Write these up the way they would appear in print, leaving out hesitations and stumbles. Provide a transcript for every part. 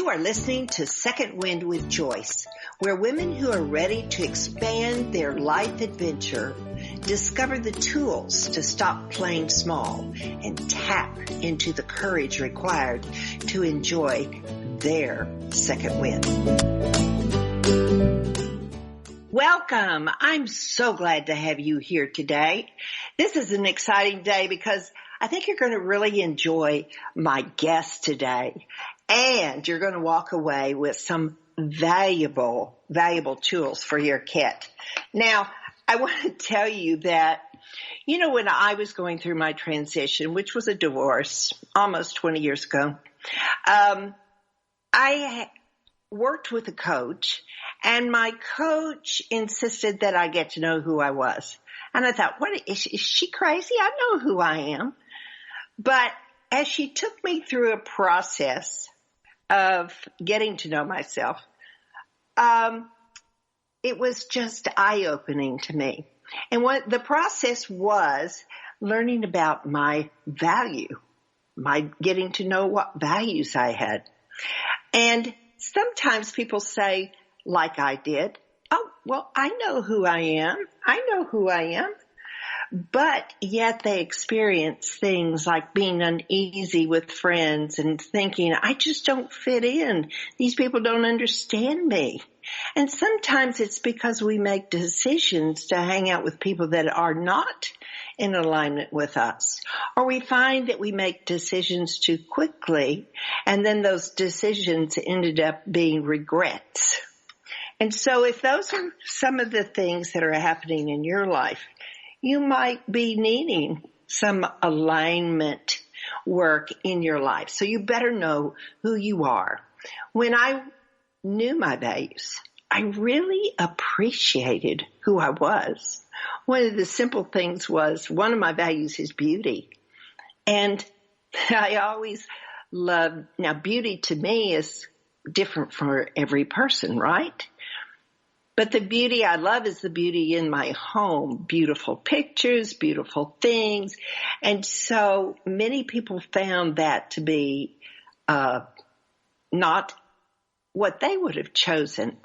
You are listening to Second Wind with Joyce, where women who are ready to expand their life adventure discover the tools to stop playing small and tap into the courage required to enjoy their second wind. Welcome. I'm so glad to have you here today. This is an exciting day because I think you're going to really enjoy my guest today. And you're going to walk away with some valuable tools for your kit. Now, I want to tell you that, when I was going through my transition, which was a divorce almost 20 years ago, I worked with a coach, and my coach insisted that I get to know who I was. And I thought, what is she crazy? I know who I am. But as she took me through a process of getting to know myself, it was just eye-opening to me. And what the process was learning about my value, my getting to know what values I had. And sometimes people say, like I did, oh, well, I know who I am. I know who I am. But yet they experience things like being uneasy with friends and thinking, I just don't fit in. These people don't understand me. And sometimes it's because we make decisions to hang out with people that are not in alignment with us. Or we find that we make decisions too quickly, and then those decisions ended up being regrets. And so if those are some of the things that are happening in your life, you might be needing some alignment work in your life. So you better know who you are. When I knew my values, I really appreciated who I was. One of the simple things was, one of my values is beauty. And I always loved, now beauty to me is different for every person, right? But the beauty I love is the beauty in my home, beautiful pictures, beautiful things. And so many people found that to be not what they would have chosen.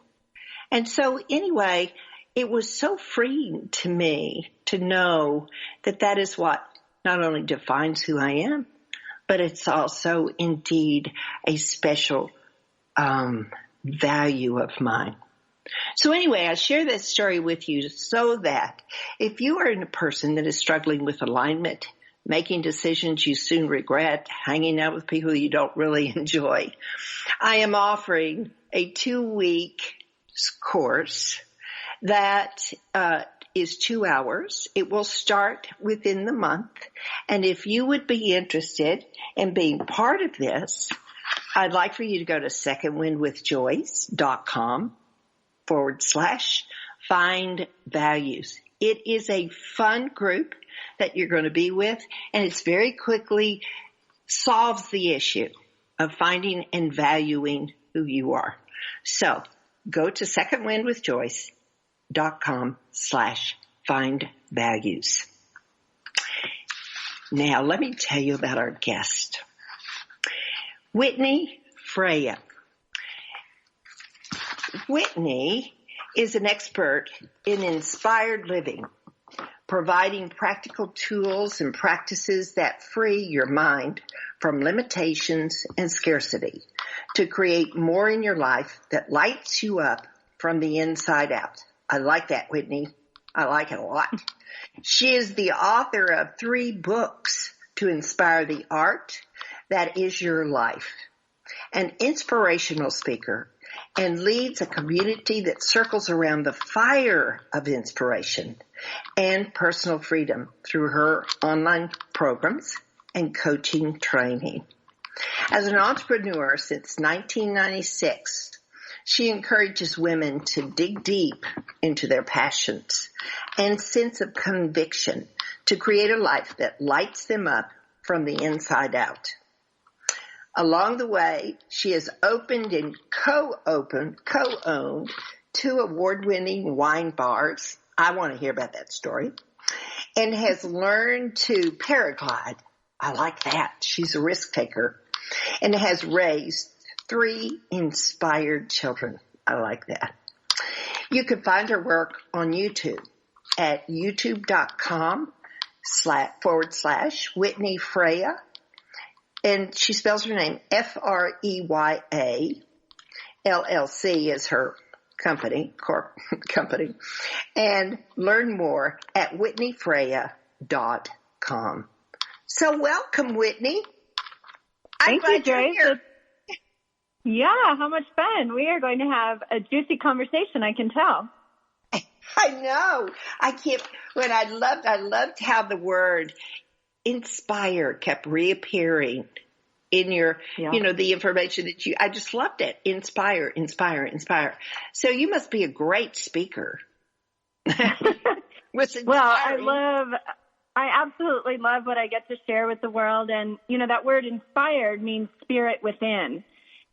And so anyway, it was so freeing to me to know that that is what not only defines who I am, but it's also indeed a special value of mine. So anyway, I share this story with you so that if you are a person that is struggling with alignment, making decisions you soon regret, hanging out with people you don't really enjoy, I am offering a 2-week course that is 2 hours. It will start within the month. And if you would be interested in being part of this, I'd like for you to go to secondwindwithjoyce.com/find values. It is a fun group that you're going to be with, and it's very quickly solves the issue of finding and valuing who you are. So go to secondwindwithjoyce.com/find values. Now let me tell you about our guest, Whitney Freya. Whitney is an expert in inspired living, providing practical tools and practices that free your mind from limitations and scarcity to create more in your life that lights you up from the inside out. I like that, Whitney. I like it a lot. She is the author of 3 books to inspire the art that is your life, an inspirational speaker, and leads a community that circles around the fire of inspiration and personal freedom through her online programs and coaching training. As an entrepreneur since 1996, she encourages women to dig deep into their passions and sense of conviction to create a life that lights them up from the inside out. Along the way, she has opened and co-owned 2 award-winning wine bars. I want to hear about that story. And has learned to paraglide. I like that. She's a risk taker. And has raised 3 inspired children. I like that. You can find her work on YouTube at youtube.com// Freya. And she spells her name Freya. LLC is her company. And learn more at whitneyfreya.com. So welcome, Whitney. Thank you, Joyce. Yeah, how much fun. We are going to have a juicy conversation, I can tell. I know. I loved how the word inspire kept reappearing in your, the information that I just loved it. Inspire. So you must be a great speaker. I absolutely love what I get to share with the world. And, that word inspired means spirit within.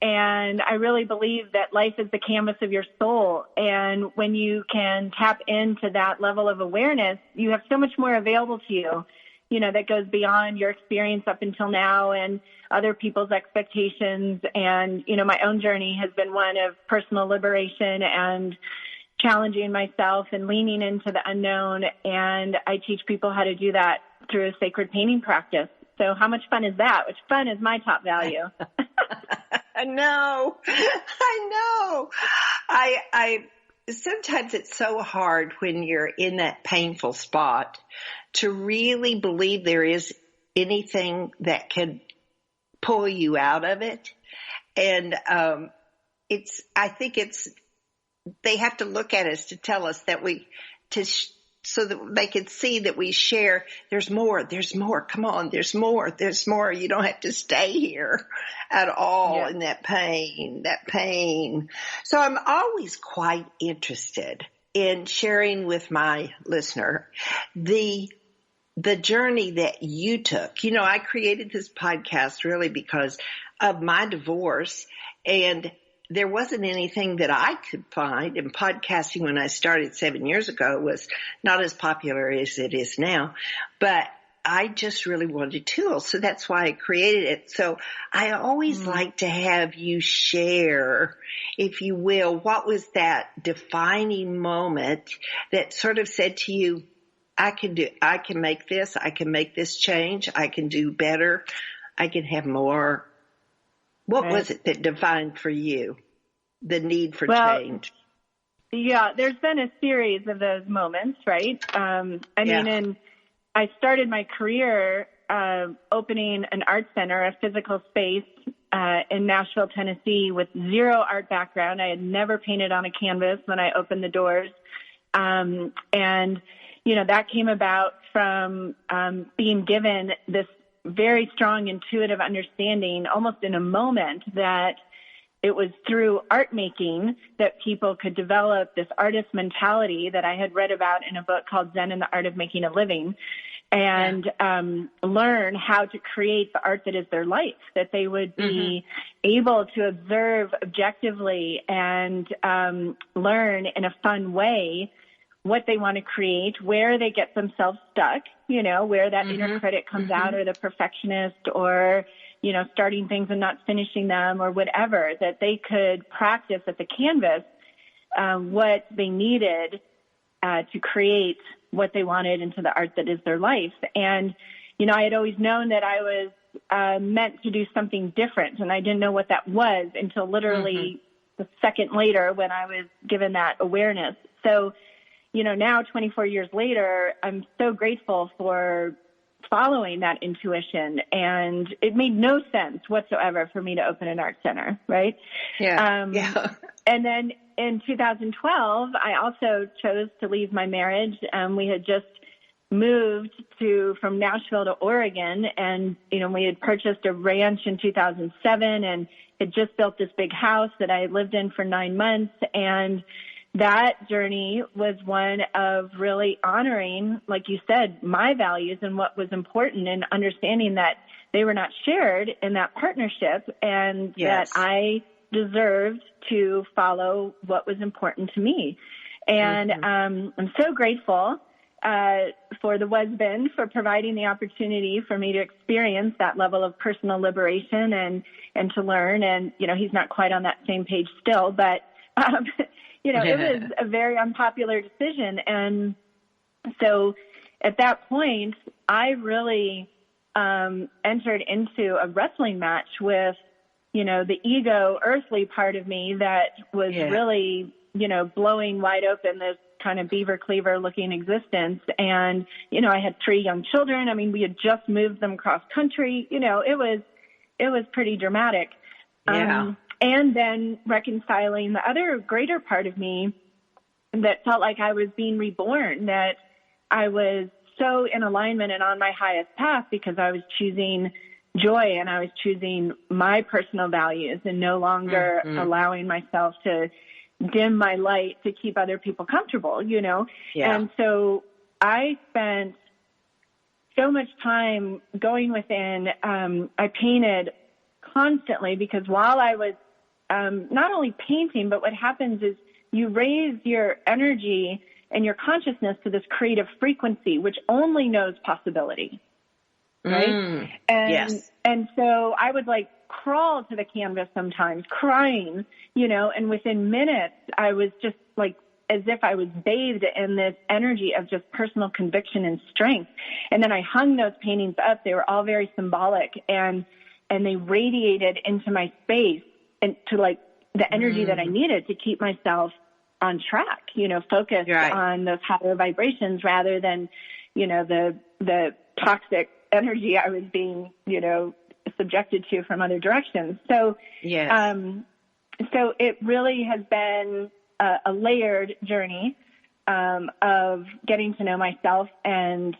And I really believe that life is the canvas of your soul. And when you can tap into that level of awareness, you have so much more available to you, that goes beyond your experience up until now and other people's expectations. And, my own journey has been one of personal liberation and challenging myself and leaning into the unknown. And I teach people how to do that through a sacred painting practice. So how much fun is that? Which fun is my top value. I know. I sometimes it's so hard when you're in that painful spot to really believe there is anything that can pull you out of it. And they have to look at us to tell us that so that they can see that we share. There's more. Come on. There's more. You don't have to stay here at all in that pain. So I'm always quite interested in sharing with my listener the journey that you took. I created this podcast really because of my divorce, and there wasn't anything that I could find, and podcasting when I started 7 years ago was not as popular as it is now, but I just really wanted tools. So that's why I created it. So I always like to have you share, if you will, what was that defining moment that sort of said to you, I can make this change. I can do better. I can have more. What was it that defined for you the need for change? Yeah, there's been a series of those moments, right? And I started my career opening an art center, a physical space in Nashville, Tennessee, with zero art background. I had never painted on a canvas when I opened the doors. And, that came about from being given this very strong intuitive understanding almost in a moment that it was through art making that people could develop this artist mentality that I had read about in a book called Zen and the Art of Making a Living, and learn how to create the art that is their life, that they would be able to observe objectively and learn in a fun way what they want to create, where they get themselves stuck, where that inner critic comes out, or the perfectionist, or, starting things and not finishing them, or whatever, that they could practice at the canvas what they needed to create what they wanted into the art that is their life. And, I had always known that I was meant to do something different, and I didn't know what that was until literally a second later when I was given that awareness. So, now 24 years later, I'm so grateful for following that intuition, and it made no sense whatsoever for me to open an art center, right? And then in 2012, I also chose to leave my marriage. We had just moved from Nashville to Oregon, and, we had purchased a ranch in 2007 and had just built this big house that I lived in for 9 months. And that journey was one of really honoring, like you said, my values and what was important, and understanding that they were not shared in that partnership, and that I deserved to follow what was important to me. And I'm so grateful for the husband for providing the opportunity for me to experience that level of personal liberation and to learn. And, he's not quite on that same page still, but, it was a very unpopular decision. And so at that point, I really entered into a wrestling match with, the ego, earthly part of me that was really, blowing wide open this kind of beaver cleaver looking existence. And, I had 3 young children. I mean, we had just moved them cross country. It was pretty dramatic. Yeah. And then reconciling the other greater part of me that felt like I was being reborn, that I was so in alignment and on my highest path because I was choosing joy and I was choosing my personal values and no longer allowing myself to dim my light to keep other people comfortable, Yeah. And so I spent so much time going within. I painted constantly because while I was not only painting, but what happens is you raise your energy and your consciousness to this creative frequency, which only knows possibility, right? And so I would crawl to the canvas sometimes crying, and within minutes I was just as if I was bathed in this energy of just personal conviction and strength. And then I hung those paintings up. They were all very symbolic and they radiated into my space and to the energy that I needed to keep myself on track, focused on those higher vibrations rather than, the toxic energy I was being, subjected to from other directions. So, so it really has been a layered journey, of getting to know myself and,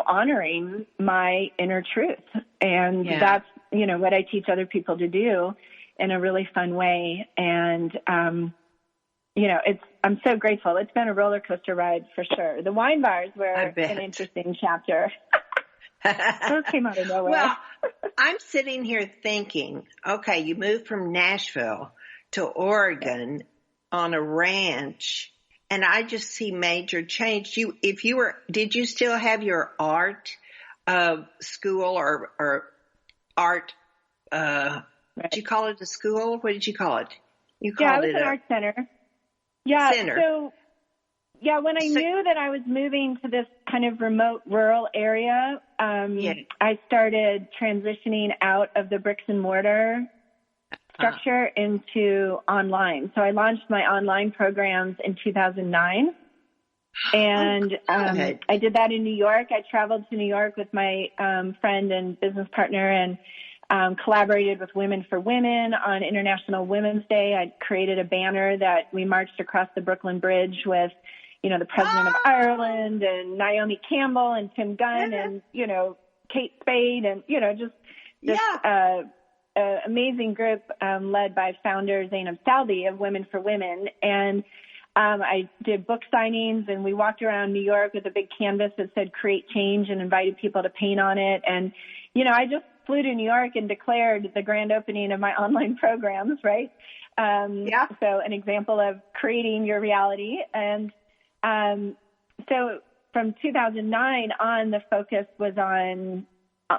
honoring my inner truth. And that's, what I teach other people to do in a really fun way. And, I'm so grateful. It's been a roller coaster ride for sure. The wine bars were an interesting chapter. Those came out of nowhere. Well, I'm sitting here thinking, okay, you moved from Nashville to Oregon on a ranch, and I just see major change. Did you still have your art school or art? Did you call it a school? What did you call it? You called it was an art center. Yeah. Center. So, when I knew that I was moving to this kind of remote rural area, I started transitioning out of the bricks and mortar structure into online. So I launched my online programs in 2009. And I did that in New York. I traveled to New York with my friend and business partner and collaborated with Women for Women on International Women's Day. I created a banner that we marched across the Brooklyn Bridge with, the President of Ireland and Naomi Campbell and Tim Gunn and, Kate Spade and, just this amazing group led by founder Zainab Saldi of Women for Women. And I did book signings and we walked around New York with a big canvas that said create change and invited people to paint on it. And, I just flew to New York and declared the grand opening of my online programs, right? So an example of creating your reality. And so from 2009 on, the focus was on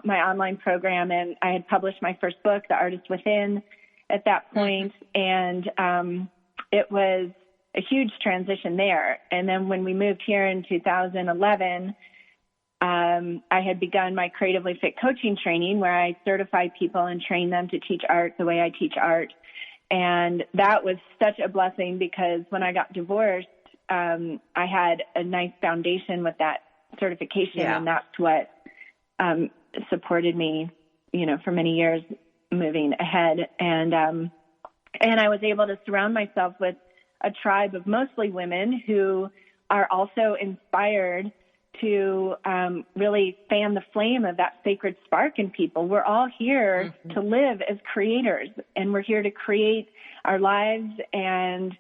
my online program, and I had published my first book, The Artist Within, at that point. And it was a huge transition there. And then when we moved here in 2011, I had begun my Creatively Fit coaching training where I certify people and train them to teach art the way I teach art. And that was such a blessing because when I got divorced, I had a nice foundation with that certification, and that's what supported me, for many years moving ahead. And I was able to surround myself with a tribe of mostly women who are also inspired to really fan the flame of that sacred spark in people. We're all here to live as creators, and we're here to create our lives and,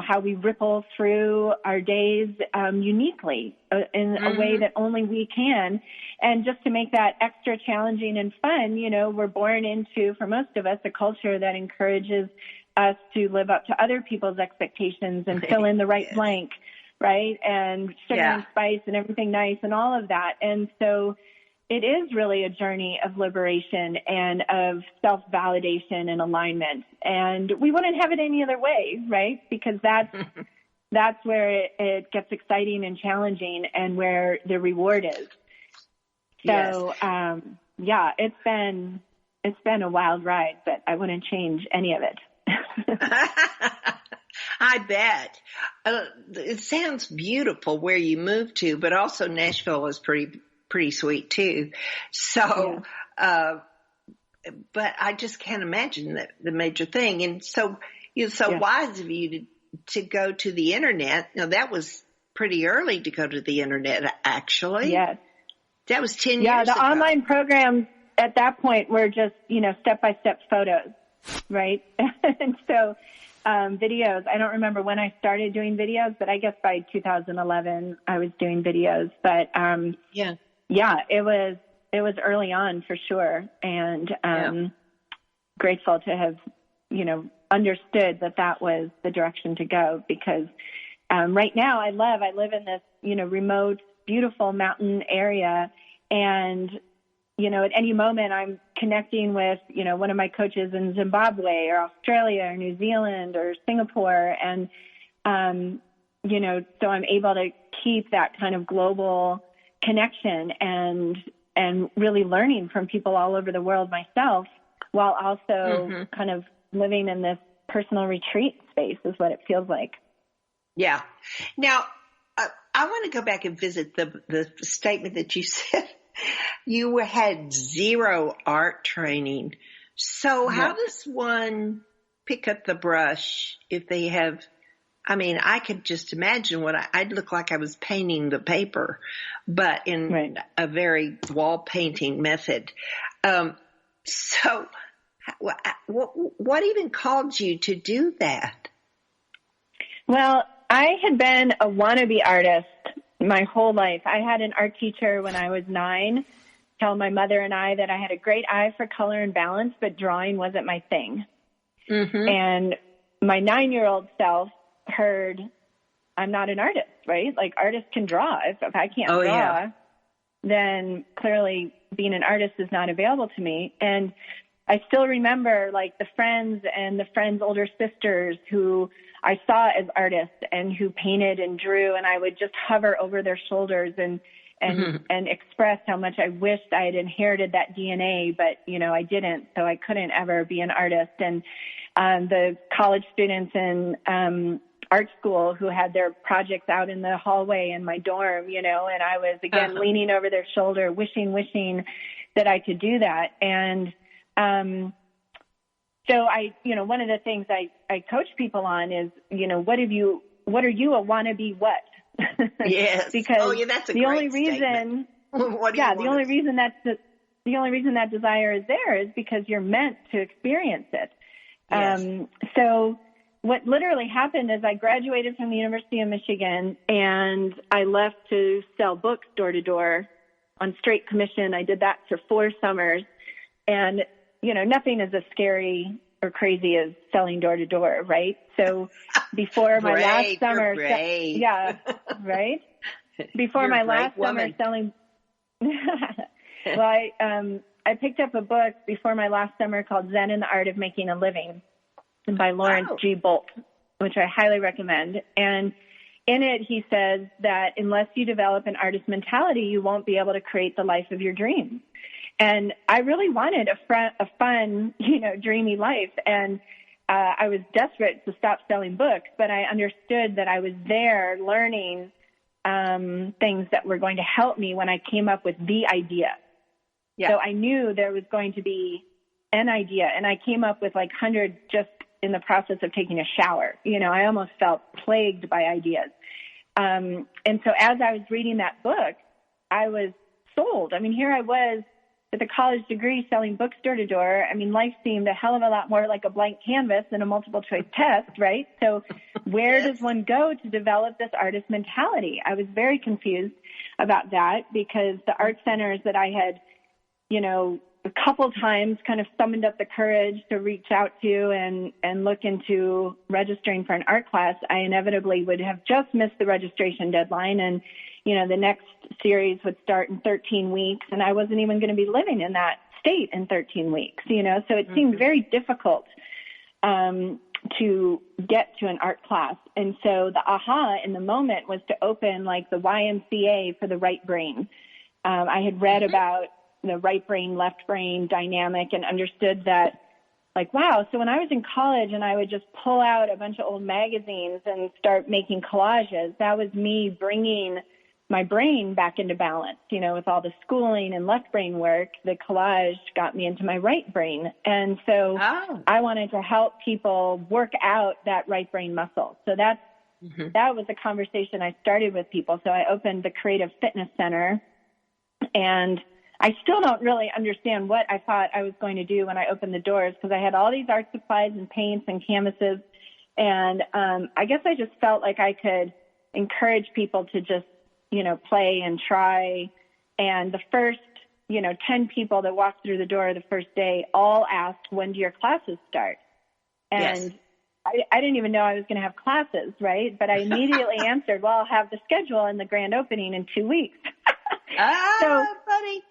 how we ripple through our days uniquely in a way that only we can. And just to make that extra challenging and fun, we're born into, for most of us, a culture that encourages us to live up to other people's expectations and fill in the right blank right? And sugar and spice and everything nice and all of that. And so it is really a journey of liberation and of self-validation and alignment. And we wouldn't have it any other way, right? Because that's where it gets exciting and challenging and where the reward is. So, it's been a wild ride, but I wouldn't change any of it. I bet. It sounds beautiful where you moved to, but also Nashville is pretty sweet too. So, but I just can't imagine that the major thing. And so it's so wise of you to go to the internet. Now that was pretty early to go to the internet, actually. Yes. That was 10 years ago. Yeah, the online programs at that point were just, step-by-step photos, right? And so videos, I don't remember when I started doing videos, but I guess by 2011 I was doing videos. But it was early on for sure. And grateful to have, understood that was the direction to go, because right now I live in this, remote, beautiful mountain area. And, at any moment I'm connecting with, one of my coaches in Zimbabwe or Australia or New Zealand or Singapore. And, so I'm able to keep that kind of global connection and really learning from people all over the world myself, while also kind of living in this personal retreat space is what it feels like. Yeah. Now, I want to go back and visit the statement that you said. You had zero art training. So how does one pick up the brush if they have, I could just imagine I'd look like I was painting the paper, but in a very wall painting method. So what even called you to do that? Well, I had been a wannabe artist my whole life. I had an art teacher when I was 9 tell my mother and I that I had a great eye for color and balance, but drawing wasn't my thing. And my 9-year-old self heard, I'm not an artist, right? Like, artists can draw. If I can't draw, then clearly being an artist is not available to me. And I still remember, like, the friends and the friends' older sisters who I saw as artists and who painted and drew, and I would just hover over their shoulders and express how much I wished I had inherited that DNA, but, I didn't, so I couldn't ever be an artist. And the college students in art school who had their projects out in the hallway in my dorm, and I was, again, leaning over their shoulder, wishing that I could do that. And so I, one of the things I coach people on is, what are you a wannabe what? Yes. Because that's a the great only reason, statement. The only reason that desire is there is because you're meant to experience it. Yes. So what literally happened is I graduated from the University of Michigan and I left to sell books door to door on straight commission. I did that for 4 summers, and nothing is as scary or crazy as selling door to door, right? So before my last summer, right? Before my last summer selling, well, I picked up a book before my last summer called Zen and the Art of Making a Living by Lawrence G. Bolt, which I highly recommend. And in it, he says that unless you develop an artist mentality, you won't be able to create the life of your dreams. And I really wanted a fun, dreamy life. And I was desperate to stop selling books, but I understood that I was there learning things that were going to help me when I came up with the idea. So I knew there was going to be an idea, and I came up with like 100 just in the process of taking a shower. I almost felt plagued by ideas. And so as I was reading that book, I was sold. Here I was with a college degree selling books door to door. Life seemed a hell of a lot more like a blank canvas than a multiple choice test, right? So where does one go to develop this artist mentality? I was very confused about that because the art centers that I had, a couple times kind of summoned up the courage to reach out to and look into registering for an art class, I inevitably would have just missed the registration deadline. And, the next series would start in 13 weeks, and I wasn't even going to be living in that state in 13 weeks, so it seemed very difficult to get to an art class. And so the aha in the moment was to open like the YMCA for the right brain. I had read about the right brain, left brain dynamic and understood that, like, wow. So when I was in college and I would just pull out a bunch of old magazines and start making collages, that was me bringing my brain back into balance. With all the schooling and left brain work, the collage got me into my right brain. And so I wanted to help people work out that right brain muscle. So that was a conversation I started with people. So I opened the Creative Fitness Center, and I still don't really understand what I thought I was going to do when I opened the doors, because I had all these art supplies and paints and canvases. And I guess I just felt like I could encourage people to just, play and try. And the first, 10 people that walked through the door the first day all asked, when do your classes start? And I didn't even know I was going to have classes, right? But I immediately answered, well, I'll have the schedule and the grand opening in 2 weeks. Funny.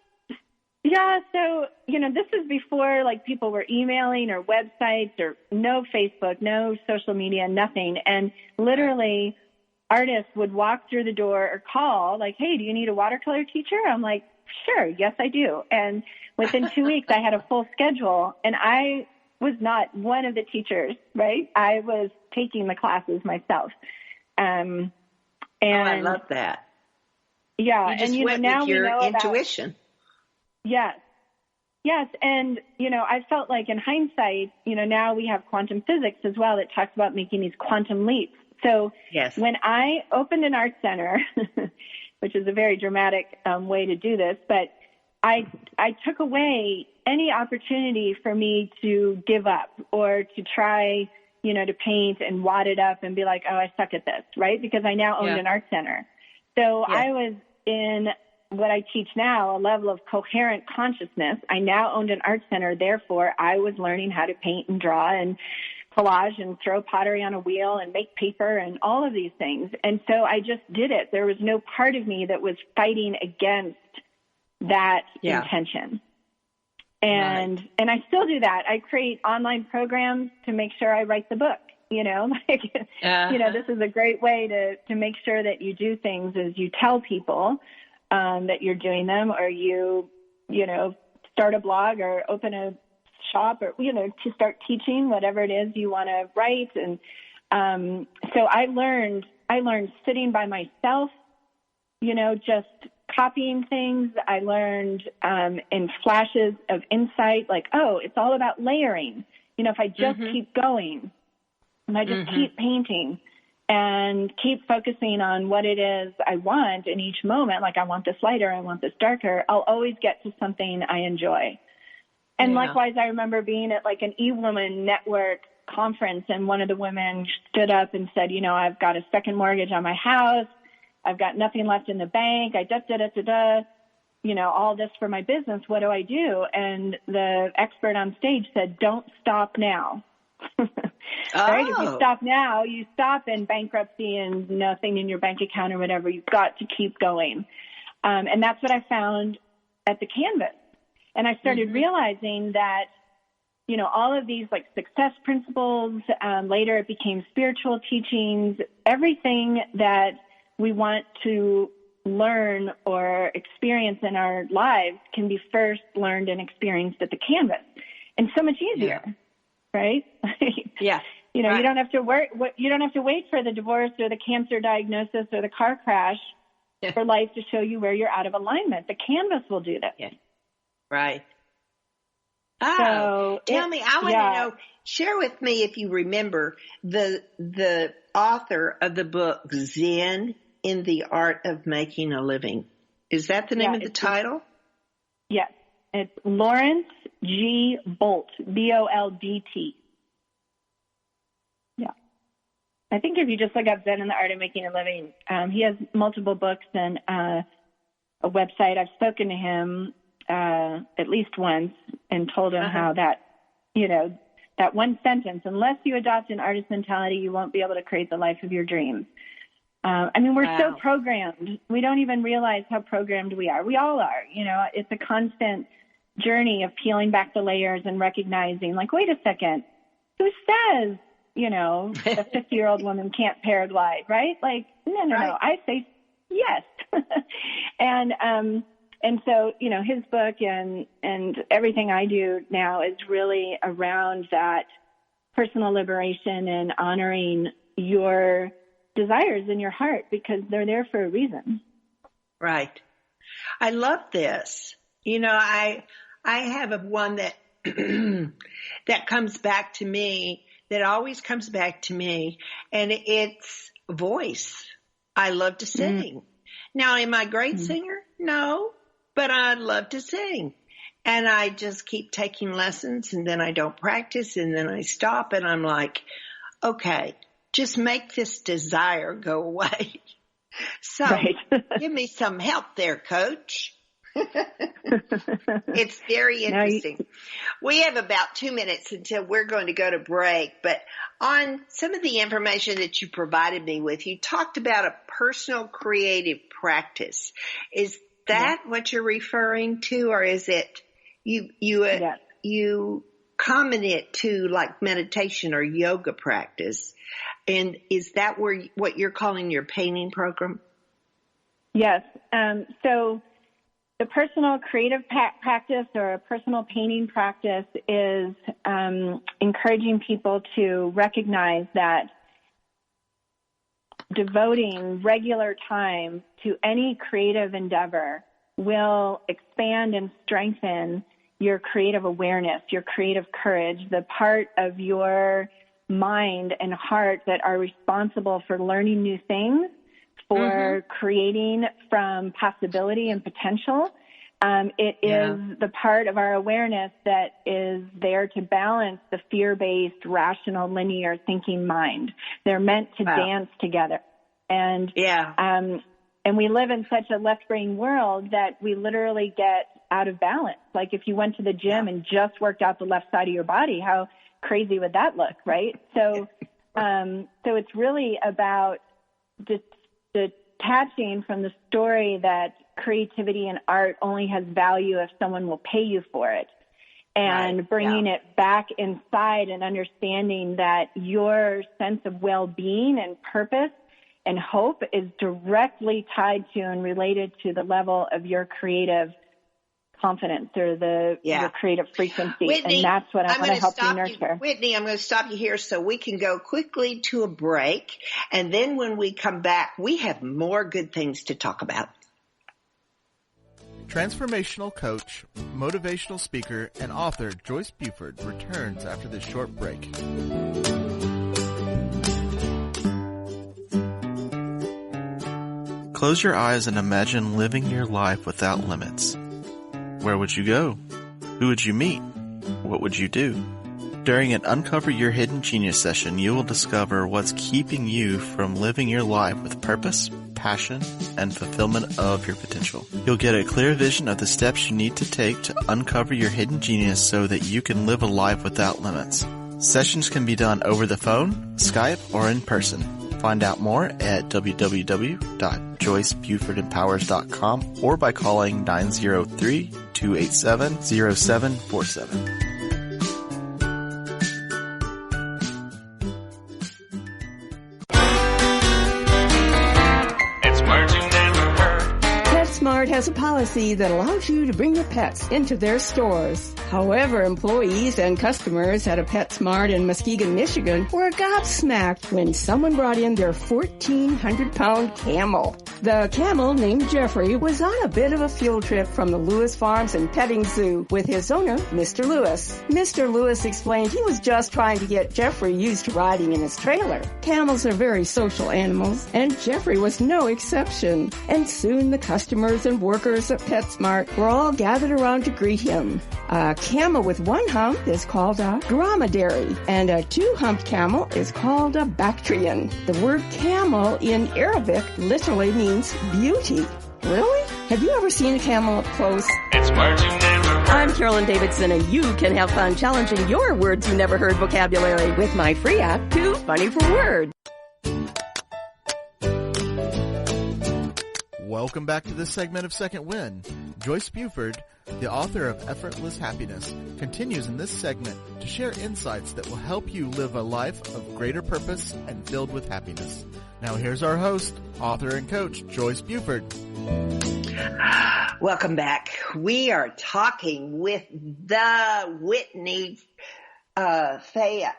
Yeah, so, this is before, like, people were emailing or websites or no Facebook, no social media, nothing. And literally artists would walk through the door or call, like, hey, do you need a watercolor teacher? I'm like, sure, yes, I do. And within 2 weeks, I had a full schedule, and I was not one of the teachers, right? I was taking the classes myself. And I love that. Yeah, you just and went now with your we know intuition. Yes, and I felt like in hindsight, now we have quantum physics as well that talks about making these quantum leaps. So when I opened an art center, which is a very dramatic way to do this, but I took away any opportunity for me to give up or to try, to paint and wad it up and be like, oh, I suck at this, right? Because I now owned an art center. So I was in what I teach now, a level of coherent consciousness. I now owned an art center. Therefore, I was learning how to paint and draw and collage and throw pottery on a wheel and make paper and all of these things. And so I just did it. There was no part of me that was fighting against that intention. And I still do that. I create online programs to make sure I write the book. This is a great way to make sure that you do things is you tell people that you're doing them, or you start a blog or open a shop, or, to start teaching whatever it is you want to write. And so I learned sitting by myself, just copying things. I learned in flashes of insight, like, oh, it's all about layering. If I just keep going, and I just keep painting and keep focusing on what it is I want in each moment, like I want this lighter, I want this darker, I'll always get to something I enjoy. And likewise, I remember being at like an E-Woman Network conference, and one of the women stood up and said, I've got a second mortgage on my house, I've got nothing left in the bank, all this for my business, what do I do? And the expert on stage said, don't stop now. Right? If you stop now, you stop in bankruptcy and nothing in your bank account or whatever. You've got to keep going. And that's what I found at the Canvas. And I started realizing that, all of these like success principles, later it became spiritual teachings, everything that we want to learn or experience in our lives can be first learned and experienced at the Canvas. And so much easier, right? You don't have to work. You don't have to wait for the divorce or the cancer diagnosis or the car crash for life to show you where you're out of alignment. The Canvas will do that. Yeah. Right. Oh, so tell me, I want to know, share with me if you remember the author of the book Zen in the Art of Making a Living. Is that the name of the title? Yes. It's Lawrence G. Bolt, B-O-L-D-T. Yeah. I think if you just look up Zen in the Art of Making a Living, he has multiple books and a website. I've spoken to him at least once and told him how that, that one sentence, unless you adopt an artist mentality, you won't be able to create the life of your dreams. We're so programmed. We don't even realize how programmed we are. We all are. It's a constant journey of peeling back the layers and recognizing, like, wait a second, who says, a 50-year-old woman can't paraglide, right? Like, no. I say yes. And so, his book and everything I do now is really around that personal liberation and honoring your desires in your heart, because they're there for a reason. Right. I love this. I have one that that comes back to me, that always comes back to me, and it's voice. I love to sing. Now, am I a great singer? No, but I love to sing. And I just keep taking lessons, and then I don't practice, and then I stop, and I'm like, okay, just make this desire go away. So give me some help there, Coach. It's very interesting. We have about 2 minutes until we're going to go to break, but on some of the information that you provided me with, you talked about a personal creative practice. Is that what you're referring to, or is it you common it to like meditation or yoga practice? And is that what you're calling your painting program? Yes. So the personal creative practice or a personal painting practice is encouraging people to recognize that devoting regular time to any creative endeavor will expand and strengthen your creative awareness, your creative courage, the part of your mind and heart that are responsible for learning new things, for creating from possibility and potential. It is the part of our awareness that is there to balance the fear-based, rational, linear thinking mind. They're meant to dance together. And we live in such a left-brain world that we literally get out of balance. Like if you went to the gym and just worked out the left side of your body, how crazy would that look, right? So it's really about detaching from the story that creativity and art only has value if someone will pay you for it, and bringing it back inside and understanding that your sense of well-being and purpose and hope is directly tied to and related to the level of your creative confidence or your creative frequency. Whitney, and that's what I want to help you nurture. Whitney, I'm going to stop you here so we can go quickly to a break. And then when we come back, we have more good things to talk about. Transformational coach, motivational speaker, and author Joyce Buford returns after this short break. Close your eyes and imagine living your life without limits. Where would you go? Who would you meet? What would you do? During an Uncover Your Hidden Genius session, you will discover what's keeping you from living your life with purpose, passion, and fulfillment of your potential. You'll get a clear vision of the steps you need to take to uncover your hidden genius so that you can live a life without limits. Sessions can be done over the phone, Skype, or in person. Find out more at www.joycebufordempowers.com or by calling 903-287-0747. PetSmart has a policy that allows you to bring your pets into their stores. However, employees and customers at a PetSmart in Muskegon, Michigan were gobsmacked when someone brought in their 1,400-pound camel. The camel, named Jeffrey, was on a bit of a field trip from the Lewis Farms and Petting Zoo with his owner, Mr. Lewis. Mr. Lewis explained he was just trying to get Jeffrey used to riding in his trailer. Camels are very social animals, and Jeffrey was no exception. And soon the customers and workers at PetSmart were all gathered around to greet him. A camel with one hump is called a dromedary, and a two-humped camel is called a Bactrian. The word camel in Arabic literally means beauty. Really? Have you ever seen a camel up close? It's words you never heard. I'm Carolyn Davidson, and you can have fun challenging your words you never heard vocabulary with my free app, Too Funny for Words. Welcome back to this segment of Second Wind. Joyce Buford, the author of Effortless Happiness, continues in this segment to share insights that will help you live a life of greater purpose and filled with happiness. Now here's our host, author and coach, Joyce Buford. Welcome back. We are talking with the Whitney Freya.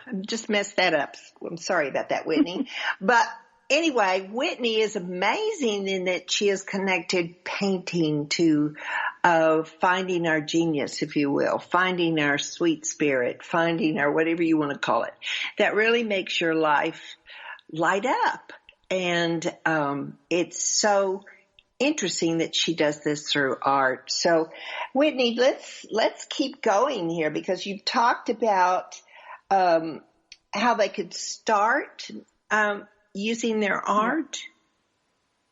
I just messed that up. I'm sorry about that, Whitney. But anyway, Whitney is amazing in that she has connected painting to finding our genius, if you will, finding our sweet spirit, finding our whatever you want to call it. That really makes your life light up. And it's so interesting that she does this through art. So, Whitney, let's keep going here, because you've talked about how they could start using their art.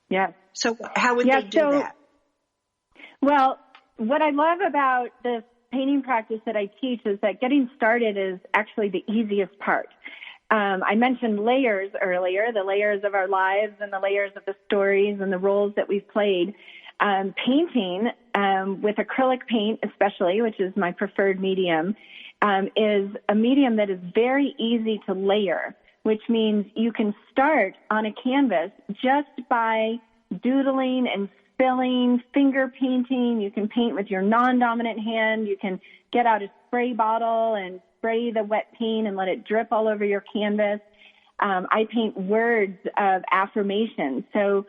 Yeah. So how would they do that? Well, what I love about this painting practice that I teach is that getting started is actually the easiest part. I mentioned layers earlier, the layers of our lives and the layers of the stories and the roles that we've played. Painting with acrylic paint especially, which is my preferred medium, is a medium that is very easy to layer, which means you can start on a canvas just by doodling and filling, finger painting. You can paint with your non-dominant hand. You can get out a spray bottle and spray the wet paint and let it drip all over your canvas. I paint words of affirmation. So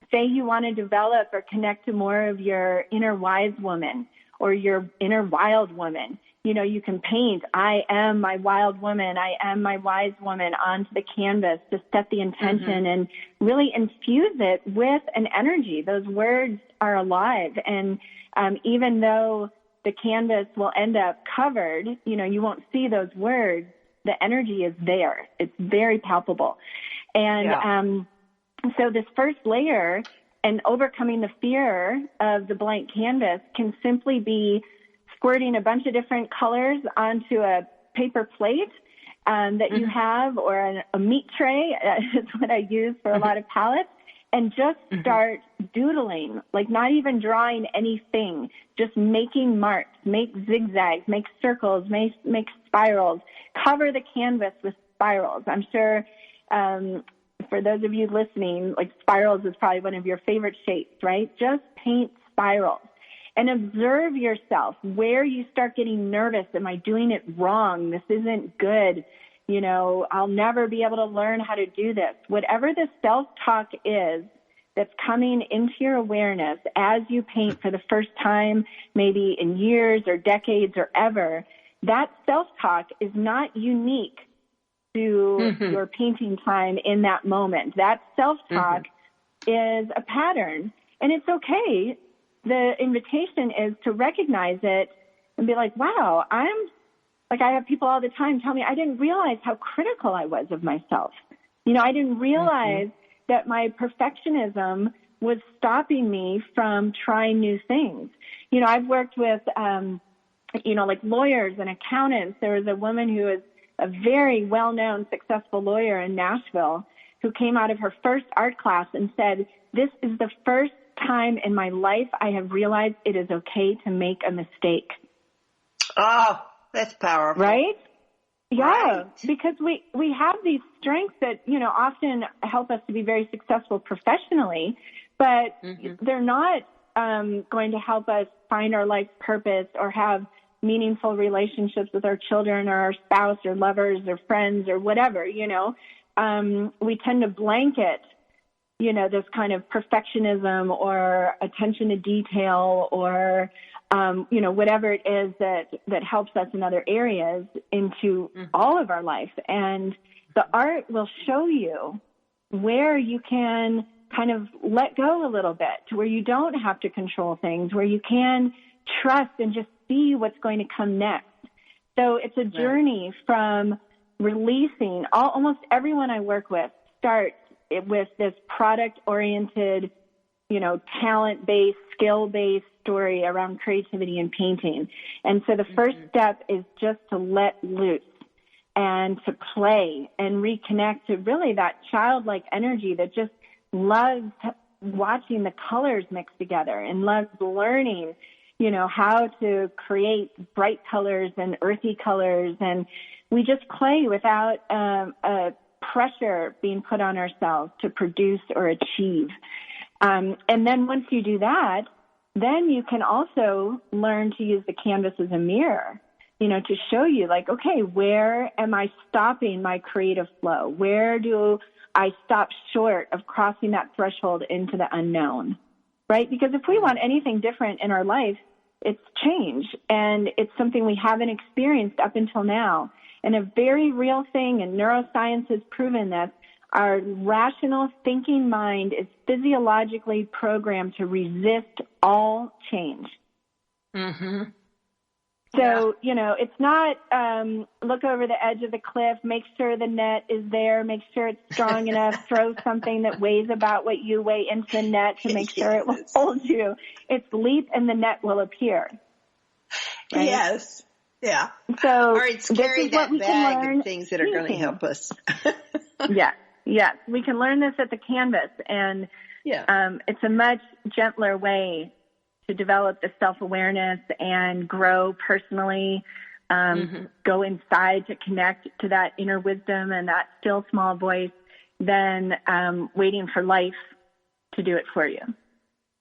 say you want to develop or connect to more of your inner wise woman or your inner wild woman. You know, you can paint, I am my wild woman, I am my wise woman onto the canvas to set the intention and really infuse it with an energy. Those words are alive. And even though the canvas will end up covered, you know, you won't see those words, the energy is there. It's very palpable. And so this first layer and overcoming the fear of the blank canvas can simply be squirting a bunch of different colors onto a paper plate that you have, or a meat tray is what I use for a lot of palettes, and just start doodling, like not even drawing anything, just making marks, make zigzags, make circles, make spirals, cover the canvas with spirals. I'm sure for those of you listening, like spirals is probably one of your favorite shapes, right? Just paint spirals. And observe yourself where you start getting nervous. Am I doing it wrong? This isn't good. You know, I'll never be able to learn how to do this. Whatever the self-talk is that's coming into your awareness as you paint for the first time, maybe in years or decades or ever, that self-talk is not unique to your painting time in that moment. That self-talk is a pattern, and it's okay. The invitation is to recognize it and be like, wow, I have people all the time tell me, I didn't realize how critical I was of myself. You know, I didn't realize that my perfectionism was stopping me from trying new things. You know, I've worked with, like lawyers and accountants. There was a woman who is a very well-known, successful lawyer in Nashville who came out of her first art class and said, this is the first time in my life I have realized it is okay to make a mistake. Oh, that's powerful. Right? Yeah, right. Because we have these strengths that, you know, often help us to be very successful professionally, but they're not going to help us find our life's purpose or have meaningful relationships with our children or our spouse or lovers or friends or whatever, you know. We tend to blanket, you know, this kind of perfectionism or attention to detail or, you know, whatever it is that helps us in other areas into all of our life. And the art will show you where you can kind of let go a little bit, to where you don't have to control things, where you can trust and just see what's going to come next. So it's a journey from releasing. Almost everyone I work with starts with this product-oriented talent-based, skill-based story around creativity and painting. And so the first step is just to let loose and to play and reconnect to really that childlike energy that just loves watching the colors mix together and loves learning, how to create bright colors and earthy colors. And we just play without a pressure being put on ourselves to produce or achieve. And then once you do that, then you can also learn to use the canvas as a mirror, to show you like, okay, where am I stopping my creative flow? Where do I stop short of crossing that threshold into the unknown, right? Because if we want anything different in our life, it's change, and it's something we haven't experienced up until now. And a very real thing, and neuroscience has proven this, our rational thinking mind is physiologically programmed to resist all change. Mm-hmm. So, it's not look over the edge of the cliff, make sure the net is there, make sure it's strong enough, throw something that weighs about what you weigh into the net to make sure it will hold you. It's leap and the net will appear. Right? Yes. Yeah. So or it's carry that bag of things that are going to help us. Yes. We can learn this at the canvas, and it's a much gentler way to develop the self-awareness and grow personally, go inside to connect to that inner wisdom and that still small voice than waiting for life to do it for you.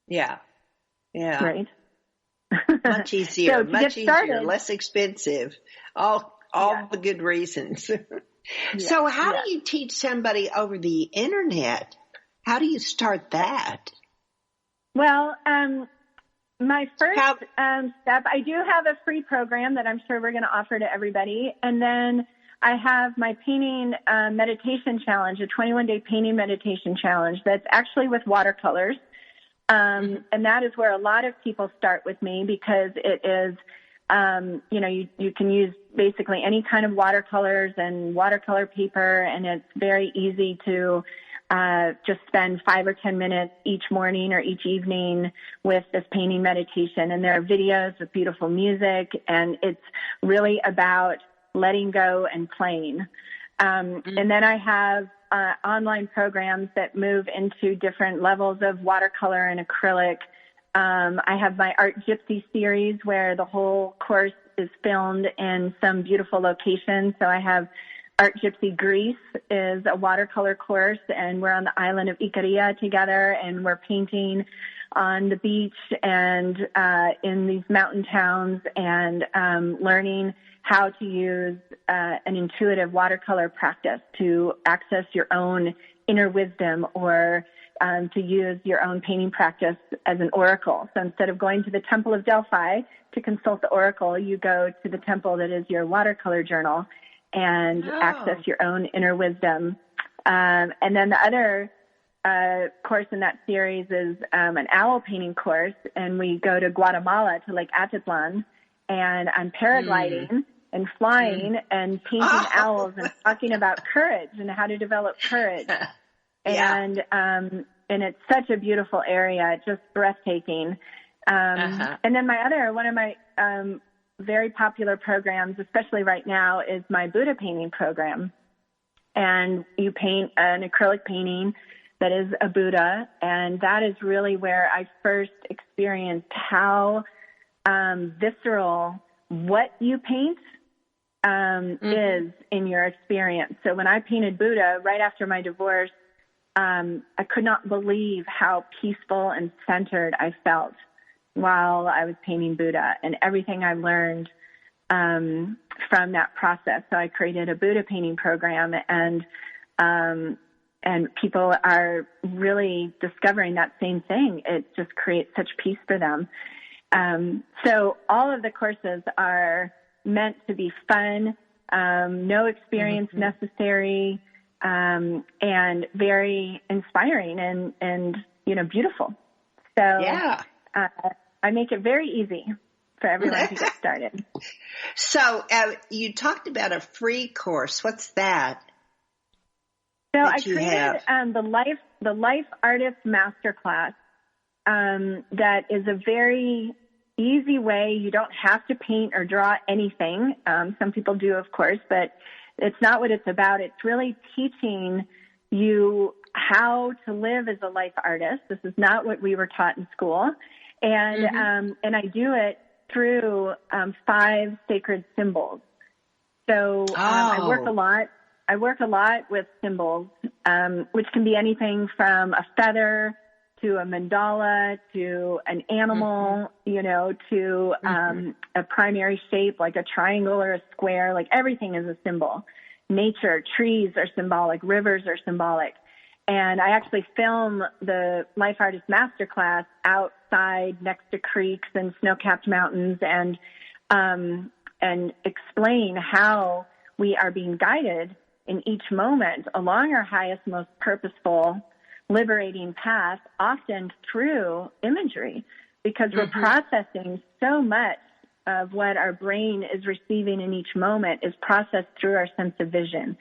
Yeah. Yeah. Right? Much easier, started, less expensive, all the good reasons. So how do you teach somebody over the internet? How do you start that? Well, my first step, I do have a free program that I'm sure we're going to offer to everybody. And then I have my painting meditation challenge, a 21-day painting meditation challenge that's actually with watercolors. And that is where a lot of people start with me, because it is, you can use basically any kind of watercolors and watercolor paper, and it's very easy to just spend 5 or 10 minutes each morning or each evening with this painting meditation. And there are videos with beautiful music, and it's really about letting go and playing. And then I have online programs that move into different levels of watercolor and acrylic. I have my Art Gypsy series where the whole course is filmed in some beautiful locations. So I have Art Gypsy Greece is a watercolor course, and we're on the island of Ikaria together, and we're painting on the beach and in these mountain towns, and learning how to use an intuitive watercolor practice to access your own inner wisdom, or to use your own painting practice as an oracle. So instead of going to the Temple of Delphi to consult the oracle, you go to the temple that is your watercolor journal and access your own inner wisdom. And then the other course in that series is an owl painting course, and we go to Guatemala to Lake Atitlan, and I'm paragliding and flying and painting owls and talking about courage and how to develop courage. And it's such a beautiful area, just breathtaking. And then one of my very popular programs, especially right now, is my Buddha painting program. And you paint an acrylic painting that is a Buddha, and that is really where I first experienced how visceral what you paint is in your experience. So when I painted Buddha right after my divorce, I could not believe how peaceful and centered I felt while I was painting Buddha, and everything I learned from that process. So I created a Buddha painting program, and people are really discovering that same thing. It just creates such peace for them. So all of the courses are meant to be fun, no experience necessary, and very inspiring and beautiful. So I make it very easy for everyone to get started. So you talked about a free course. What's that? So I created the Life Artist Masterclass, that is a very easy way. You don't have to paint or draw anything. Some people do, of course, but it's not what it's about. It's really teaching you how to live as a life artist. This is not what we were taught in school. And I do it through 5 sacred symbols. So I work a lot with symbols, which can be anything from a feather to a mandala to an animal, to a primary shape like a triangle or a square. Like everything is a symbol. Nature, trees are symbolic, rivers are symbolic. And I actually film the Life Artist Masterclass outside next to creeks and snow-capped mountains and explain how we are being guided in each moment along our highest, most purposeful, liberating path, often through imagery, because we're processing so much of what our brain is receiving in each moment is processed through our sense of vision.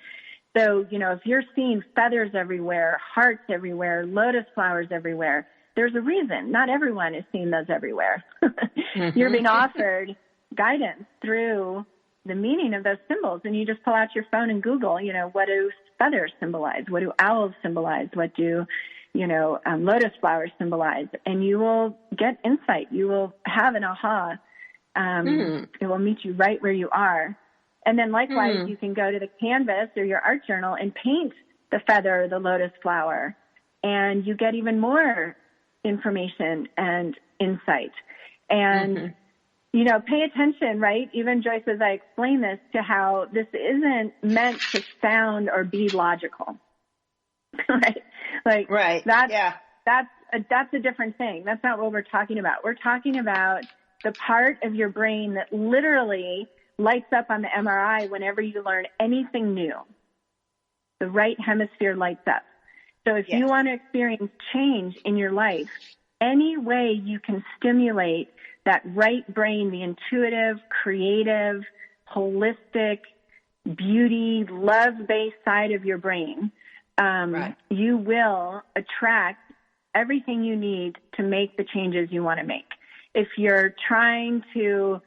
So, if you're seeing feathers everywhere, hearts everywhere, lotus flowers everywhere, there's a reason. Not everyone is seeing those everywhere. You're being offered guidance through the meaning of those symbols. And you just pull out your phone and Google, what do feathers symbolize? What do owls symbolize? What do, lotus flowers symbolize? And you will get insight. You will have an aha. It will meet you right where you are. And then likewise, you can go to the canvas or your art journal and paint the feather or the lotus flower. And you get even more information and insight. And, pay attention, right? Even Joyce, as I explain this, to how this isn't meant to sound or be logical. Right? That's a different thing. That's not what we're talking about. We're talking about the part of your brain that literally lights up on the MRI whenever you learn anything new. The right hemisphere lights up. So if you want to experience change in your life, any way you can stimulate that right brain, the intuitive, creative, holistic, beauty, love-based side of your brain, you will attract everything you need to make the changes you want to make. If you're trying to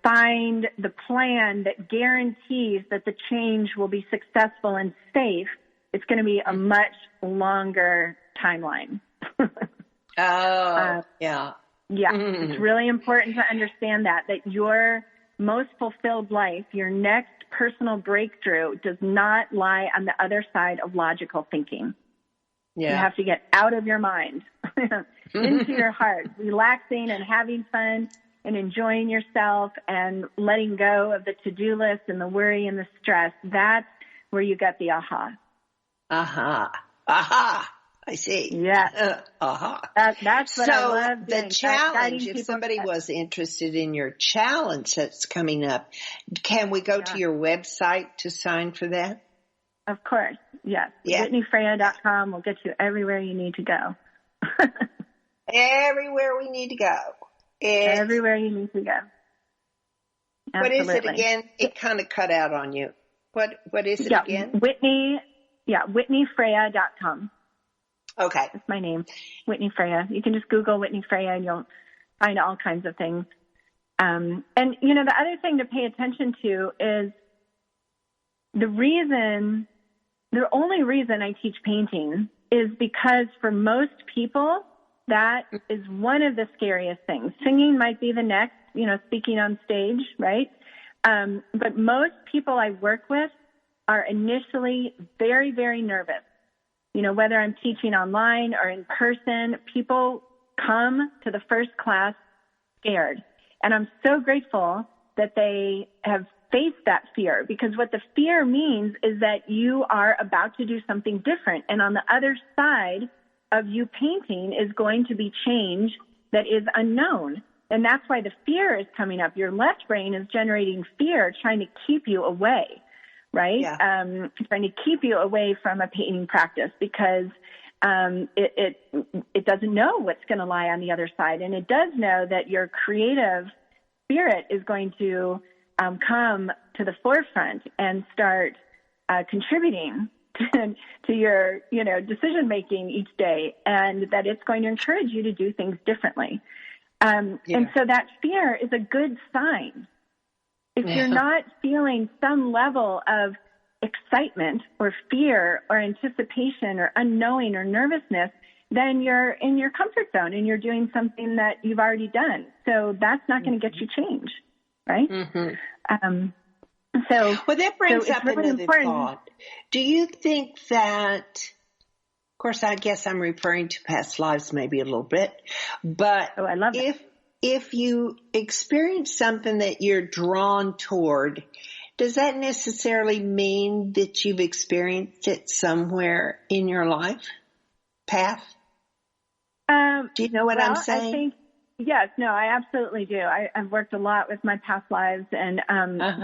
find the plan that guarantees that the change will be successful and safe, it's going to be a much longer timeline. It's really important to understand that your most fulfilled life, your next personal breakthrough, does not lie on the other side of logical thinking. You have to get out of your mind into your heart, relaxing and having fun and enjoying yourself and letting go of the to-do list and the worry and the stress. That's where you get the aha. I see. Yeah. That's what I love doing. The challenge, if somebody was interested in your challenge that's coming up, can we go to your website to sign for that? Of course. Yes. WhitneyFreya.com will get you everywhere you need to go. Everywhere we need to go. Everywhere you need to go. Absolutely. What is it again? It kind of cut out on you. What is it again? WhitneyFreya.com. Okay. That's my name, Whitney Freya. You can just Google Whitney Freya and you'll find all kinds of things. And, the other thing to pay attention to is the only reason I teach painting is because for most people, that is one of the scariest things. Singing might be the next, speaking on stage, right? But most people I work with are initially very, very nervous. Whether I'm teaching online or in person, people come to the first class scared. And I'm so grateful that they have faced that fear, because what the fear means is that you are about to do something different. And on the other side of you painting is going to be change that is unknown. And that's why the fear is coming up. Your left brain is generating fear, trying to keep you away, right? Yeah. Trying to keep you away from a painting practice because it doesn't know what's going to lie on the other side. And it does know that your creative spirit is going to come to the forefront and start contributing to your, decision making each day, and that it's going to encourage you to do things differently. And so that fear is a good sign. If you're not feeling some level of excitement or fear or anticipation or unknowing or nervousness, then you're in your comfort zone and you're doing something that you've already done. So that's not going to get you change, right? Well, that brings up really another thought. Do you think that, of course, I guess I'm referring to past lives maybe a little bit, but I love it. If you experience something that you're drawn toward, does that necessarily mean that you've experienced it somewhere in your life path? Do you know what I'm saying? I think, yes, no, I absolutely do. I've worked a lot with my past lives, and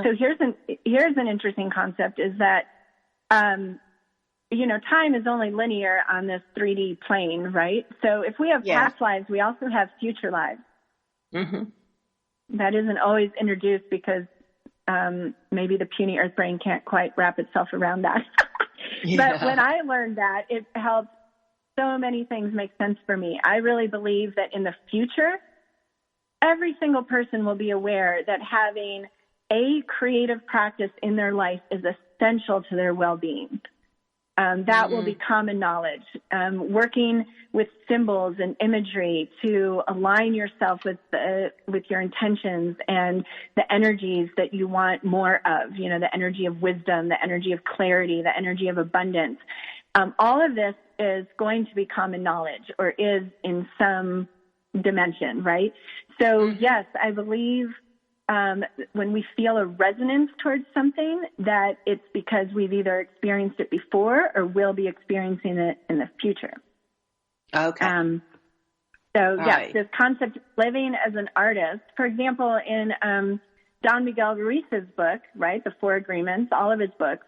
so here's an interesting concept: is that time is only linear on this 3D plane, right? So if we have past lives, we also have future lives. That isn't always introduced because maybe the puny earth brain can't quite wrap itself around that. But when I learned that, it helped so many things make sense for me. I really believe that in the future, every single person will be aware that having a creative practice in their life is essential to their well-being. That will be common knowledge. Working with symbols and imagery to align yourself with your intentions and the energies that you want more of, the energy of wisdom, the energy of clarity, the energy of abundance. All of this is going to be common knowledge, or is in some dimension, right? So yes, I believe when we feel a resonance towards something, that it's because we've either experienced it before or will be experiencing it in the future. Okay. Yes, this concept of living as an artist, for example, in Don Miguel Ruiz's book, right, The Four Agreements, all of his books,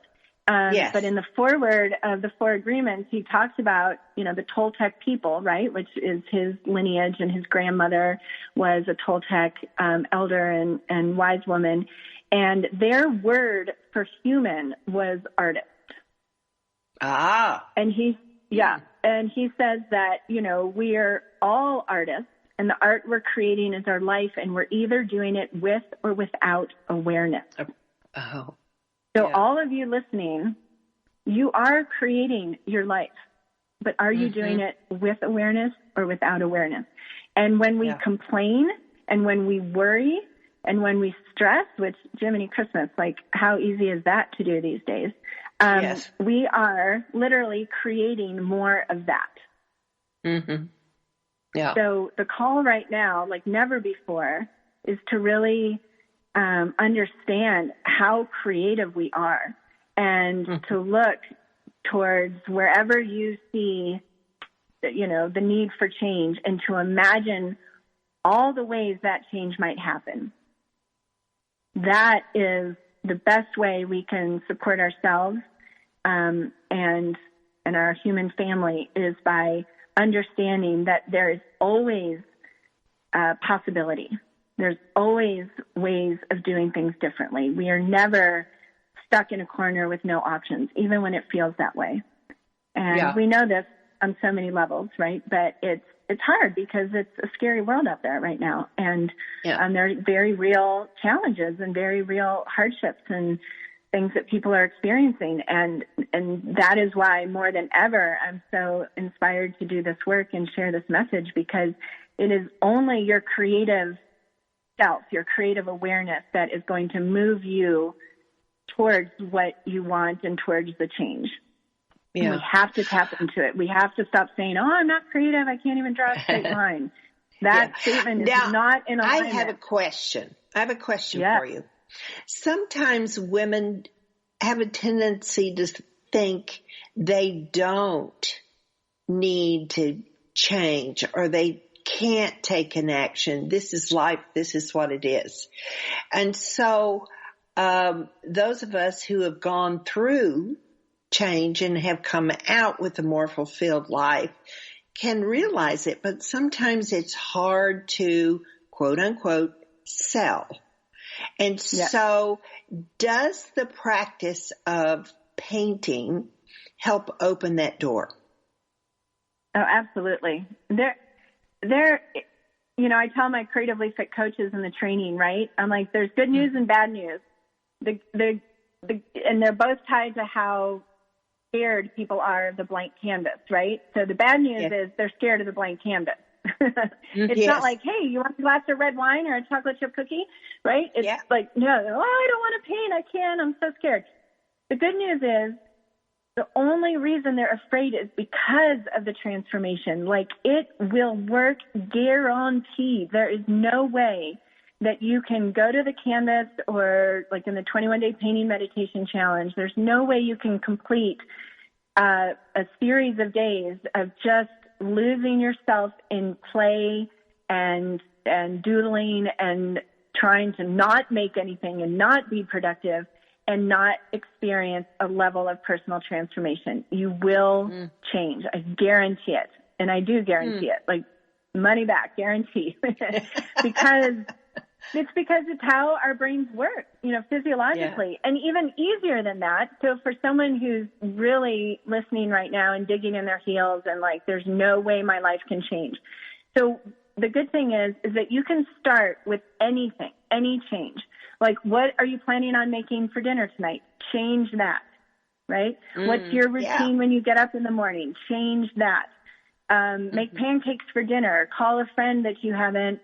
but in the foreword of the Four Agreements, he talks about, the Toltec people, right, which is his lineage, and his grandmother was a Toltec elder and wise woman, and their word for human was artist. And he says that, we're all artists, and the art we're creating is our life, and we're either doing it with or without awareness. So all of you listening, you are creating your life, but are you doing it with awareness or without awareness? And when we complain, and when we worry, and when we stress, which Jiminy Christmas, like how easy is that to do these days? We are literally creating more of that. So the call right now, like never before, is to really understand how creative we are, and to look towards wherever you see, the need for change, and to imagine all the ways that change might happen. That is the best way we can support ourselves and our human family, is by understanding that there is always possibility. There's always ways of doing things differently. We are never stuck in a corner with no options, even when it feels that way. And we know this on so many levels, right? But it's hard because it's a scary world out there right now. And there are very real challenges and very real hardships and things that people are experiencing. And that is why more than ever, I'm so inspired to do this work and share this message, because it is only your creative self, your creative awareness, that is going to move you towards what you want and towards the change. We have to tap into it. We have to stop saying, I'm not creative, I can't even draw a straight line. That statement is not in alignment. I have a question for you. Sometimes women have a tendency to think they don't need to change, or they can't take an action. This is life. This is what it is. And so those of us who have gone through change and have come out with a more fulfilled life can realize it, but sometimes it's hard to, quote unquote, sell. And so does the practice of painting help open that door. Oh, absolutely. I tell my creatively fit coaches in the training, right? I'm like, there's good news and bad news. And they're both tied to how scared people are of the blank canvas, right? So the bad news is they're scared of the blank canvas. It's not like, hey, you want a glass of red wine or a chocolate chip cookie, right? It's like, no, I don't want to paint. I can't. I'm so scared. The good news is the only reason they're afraid is because of the transformation. Like, it will work, guaranteed. There is no way that you can go to the canvas or like in the 21-day painting meditation challenge, there's no way you can complete a series of days of just losing yourself in play and doodling and trying to not make anything and not be productive and not experience a level of personal transformation. You will change. I guarantee it. And I do guarantee it. Like, money back, guarantee. because it's how our brains work, physiologically. And even easier than that. So for someone who's really listening right now and digging in their heels and like, there's no way my life can change. So the good thing is that you can start with anything, any change. Like, what are you planning on making for dinner tonight? Change that, right? What's your routine when you get up in the morning? Change that. Make pancakes for dinner. Call a friend that you haven't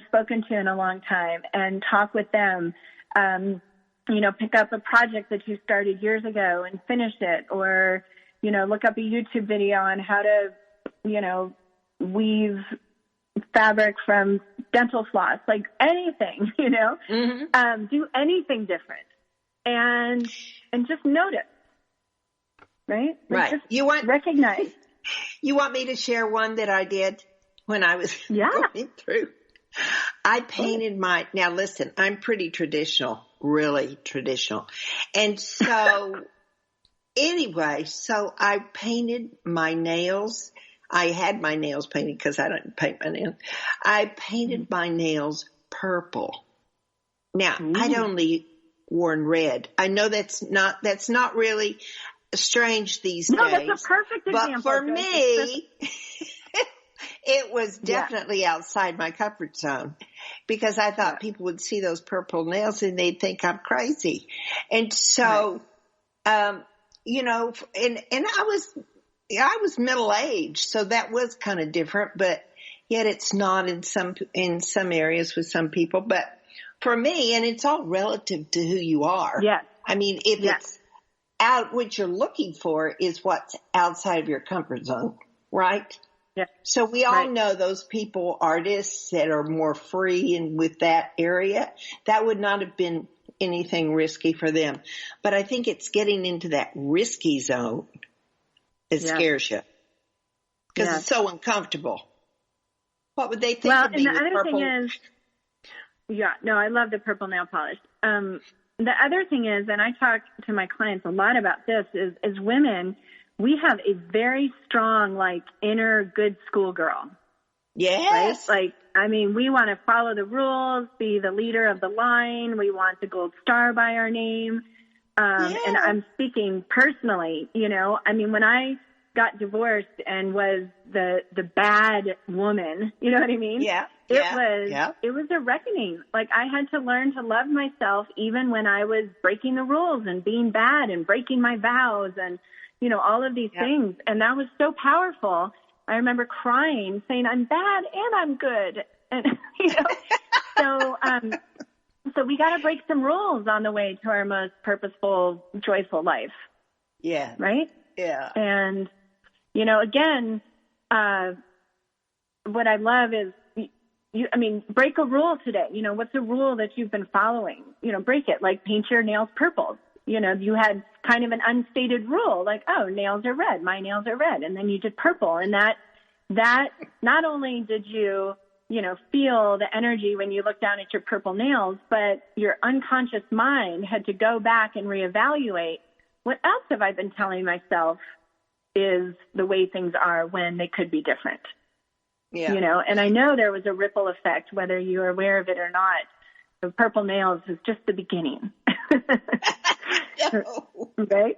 spoken to in a long time and talk with them. Pick up a project that you started years ago and finish it, or, look up a YouTube video on how to, weave fabric from dental floss, like anything, do anything different and just notice, right? Right. Just recognize. You want me to share one that I did when I was going through? I painted now listen, I'm pretty traditional, really traditional. And so anyway, so I painted my nails. I had my nails painted because I don't paint my nails. I painted my nails purple. Now, I'd only worn red. I know that's not really strange these days. No, that's a perfect example. But for me, it was definitely outside my comfort zone because I thought people would see those purple nails and they'd think I'm crazy. And so, and I was middle-aged, so that was kind of different, but yet it's not in some areas with some people. But for me, and it's all relative to who you are. Yes. I mean, if it's out, what you're looking for is what's outside of your comfort zone, right? Yeah. So we all know those people, artists that are more free and with that area, that would not have been anything risky for them. But I think it's getting into that risky zone. It scares you because it's so uncomfortable. What would they think of me with purple? Thing is, I love the purple nail polish. The other thing is, and I talk to my clients a lot about this, is as women, we have a very strong, like, inner good schoolgirl. Yes. Right? Like, we want to follow the rules, be the leader of the line. We want the gold star by our name. And I'm speaking personally, when I got divorced and was the bad woman, you know what I mean? Yeah. It was a reckoning. Like, I had to learn to love myself even when I was breaking the rules and being bad and breaking my vows and, all of these things. And that was so powerful. I remember crying, saying, I'm bad and I'm good. And, so we got to break some rules on the way to our most purposeful, joyful life. Yeah. Right? Yeah. And, again, what I love is, break a rule today. What's a rule that you've been following? Break it, like paint your nails purple. You had kind of an unstated rule, like, oh, nails are red, my nails are red. And then you did purple. And that not only did you, feel the energy when you look down at your purple nails, but your unconscious mind had to go back and reevaluate, what else have I been telling myself is the way things are when they could be different? Yeah. And I know there was a ripple effect, whether you're aware of it or not. The purple nails is just the beginning. No. Right?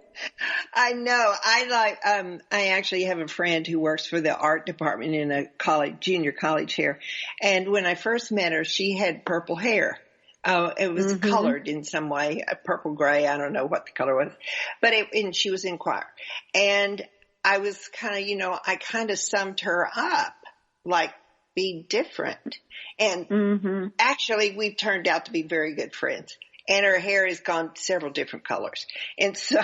I know. I actually have a friend who works for the art department in a junior college here. And when I first met her, she had purple hair. It was colored in some way, a purple gray. I don't know what the color was, and she was in choir. And I was I kind of summed her up, like, be different. And actually we've turned out to be very good friends. And her hair has gone several different colors. And so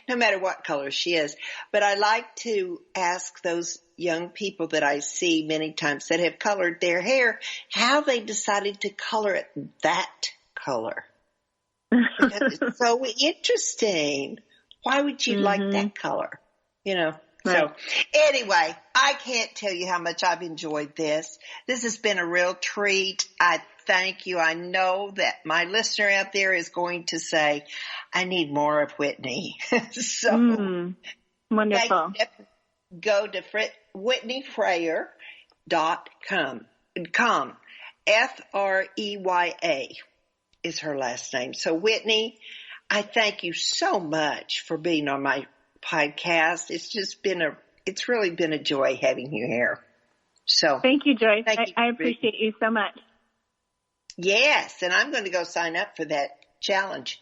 no matter what color she is, but I like to ask those young people that I see many times that have colored their hair, how they decided to color it that color. Because it's so interesting. Why would you like that color? So anyway, I can't tell you how much I've enjoyed this. This has been a real treat. I thank you. I know that my listener out there is going to say, I need more of Whitney. So wonderful. Go to WhitneyFreya.com. Freya is her last name. So Whitney, I thank you so much for being on my podcast. It's really been a joy having you here. So thank you, Joyce. I appreciate you so much. Yes, and I'm going to go sign up for that challenge.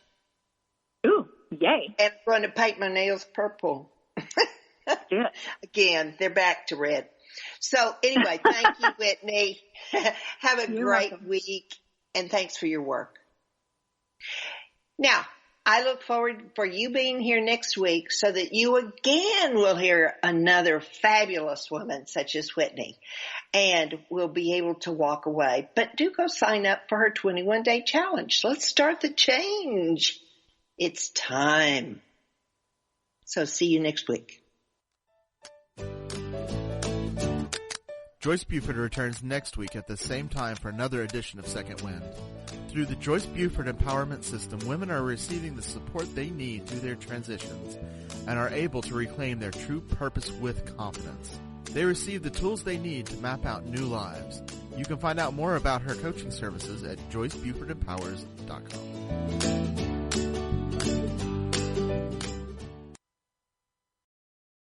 Ooh, yay. And I'm going to paint my nails purple. Yeah. Again, they're back to red. So anyway, thank you, Whitney. Have a great week, and thanks for your work. Now, I look forward for you being here next week so that you again will hear another fabulous woman such as Whitney, and we'll be able to walk away. But do go sign up for her 21-day challenge. Let's start the change. It's time. So see you next week. Joyce Buford returns next week at the same time for another edition of Second Wind. Through the Joyce Buford Empowerment System, women are receiving the support they need through their transitions and are able to reclaim their true purpose with confidence. They receive the tools they need to map out new lives. You can find out more about her coaching services at JoyceBufordEmpowers.com.